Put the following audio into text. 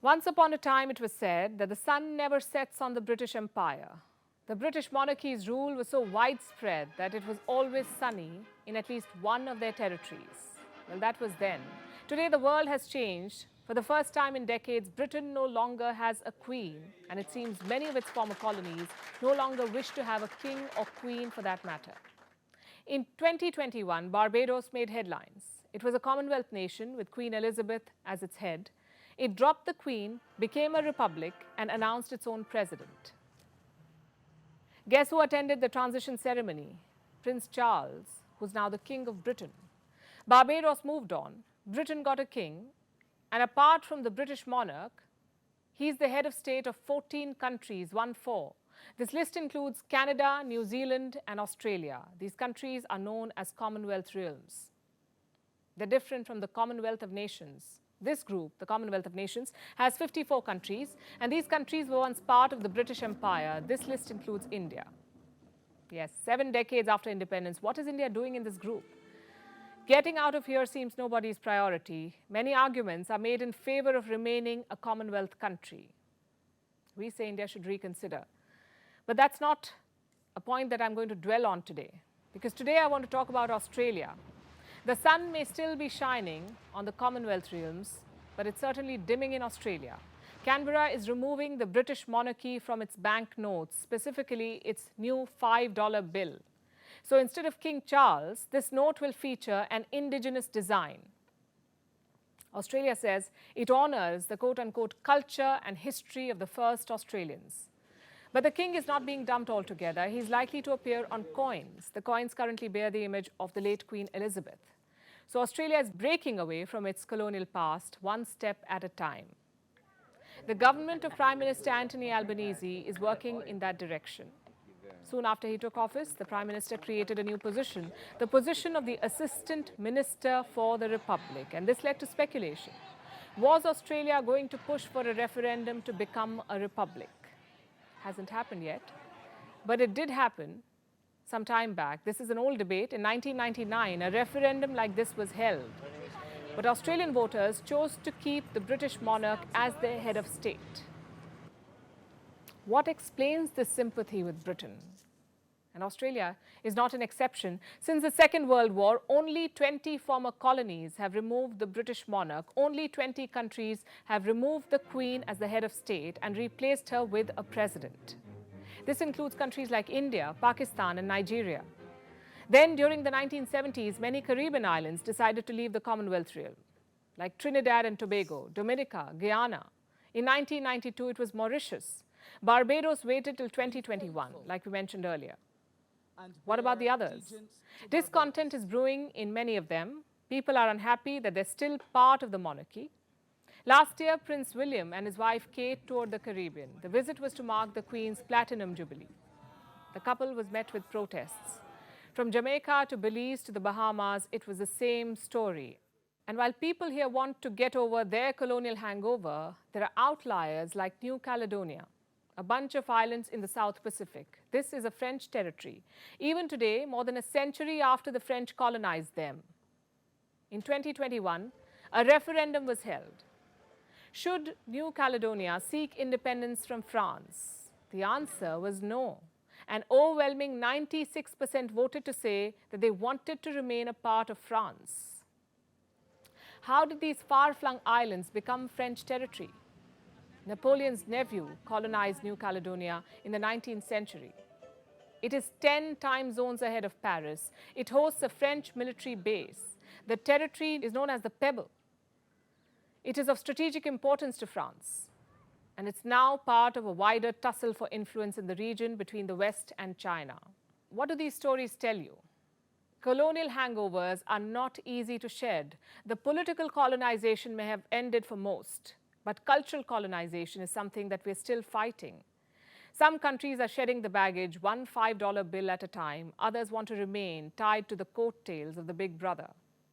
Once upon a time, it was said that the sun never sets on the British Empire. The British monarchy's rule was so widespread that it was always sunny in at least one of their territories. Well, that was then. Today, the world has changed. For the first time in decades, Britain no longer has a queen, and it seems many of its former colonies no longer wish to have a king or queen for that matter. In 2021, Barbados made headlines. It was a Commonwealth nation with Queen Elizabeth as its head. It dropped the Queen, became a republic, and announced its own president. Guess who attended the transition ceremony? Prince Charles, who's now the King of Britain. Barbados moved on. Britain got a king. And apart from the British monarch, he's the head of state of 14 countries, 1-4. This list includes Canada, New Zealand, and Australia. These countries are known as Commonwealth realms. They're different from the Commonwealth of Nations. This group, the Commonwealth of Nations, has 54 countries, and these countries were once part of the British Empire. This list includes India. Yes, 7 decades after independence, what is India doing in this group? Getting out of here seems nobody's priority. Many arguments are made in favor of remaining a Commonwealth country. We say India should reconsider. But that's not a point that I'm going to dwell on today, because today I want to talk about Australia. The sun may still be shining on the Commonwealth realms, but it's certainly dimming in Australia. Canberra is removing the British monarchy from its banknotes, specifically its new $5 bill. So instead of King Charles, this note will feature an indigenous design. Australia says it honors the quote-unquote culture and history of the first Australians. But the king is not being dumped altogether. He's likely to appear on coins. The coins currently bear the image of the late Queen Elizabeth. So Australia is breaking away from its colonial past, one step at a time. The government of Prime Minister Anthony Albanese is working in that direction. Soon after he took office, the Prime Minister created a new position, the position of the Assistant Minister for the Republic. And this led to speculation. Was Australia going to push for a referendum to become a republic? Hasn't happened yet, but it did happen some time back. This is an old debate. In 1999, a referendum like this was held. But Australian voters chose to keep the British monarch as their head of state. What explains this sympathy with Britain? And Australia is not an exception. Since the Second World War, only 20 former colonies have removed the British monarch. Only 20 countries have removed the Queen as the head of state and replaced her with a president. This includes countries like India, Pakistan, and Nigeria. Then, during the 1970s, many Caribbean islands decided to leave the Commonwealth realm, like Trinidad and Tobago, Dominica, Guyana. In 1992, it was Mauritius. Barbados waited till 2021, like we mentioned earlier. What about the others? Discontent is brewing in many of them. People are unhappy that they're still part of the monarchy. Last year, Prince William and his wife Kate toured the Caribbean. The visit was to mark the Queen's Platinum Jubilee. The couple was met with protests. From Jamaica to Belize to the Bahamas, it was the same story. And while people here want to get over their colonial hangover, there are outliers like New Caledonia, a bunch of islands in the South Pacific. This is a French territory. Even today, more than a century after the French colonized them. In 2021, a referendum was held. Should New Caledonia seek independence from France? The answer was no. An overwhelming 96% voted to say that they wanted to remain a part of France. How did these far-flung islands become French territory? Napoleon's nephew colonized New Caledonia in the 19th century. It is 10 time zones ahead of Paris. It hosts a French military base. The territory is known as the Pebble. It is of strategic importance to France, and it's now part of a wider tussle for influence in the region between the West and China. What do these stories tell you? Colonial hangovers are not easy to shed. The political colonization may have ended for most, but cultural colonization is something that we're still fighting. Some countries are shedding the baggage, one $5 bill at a time. Others want to remain tied to the coattails of the big brother.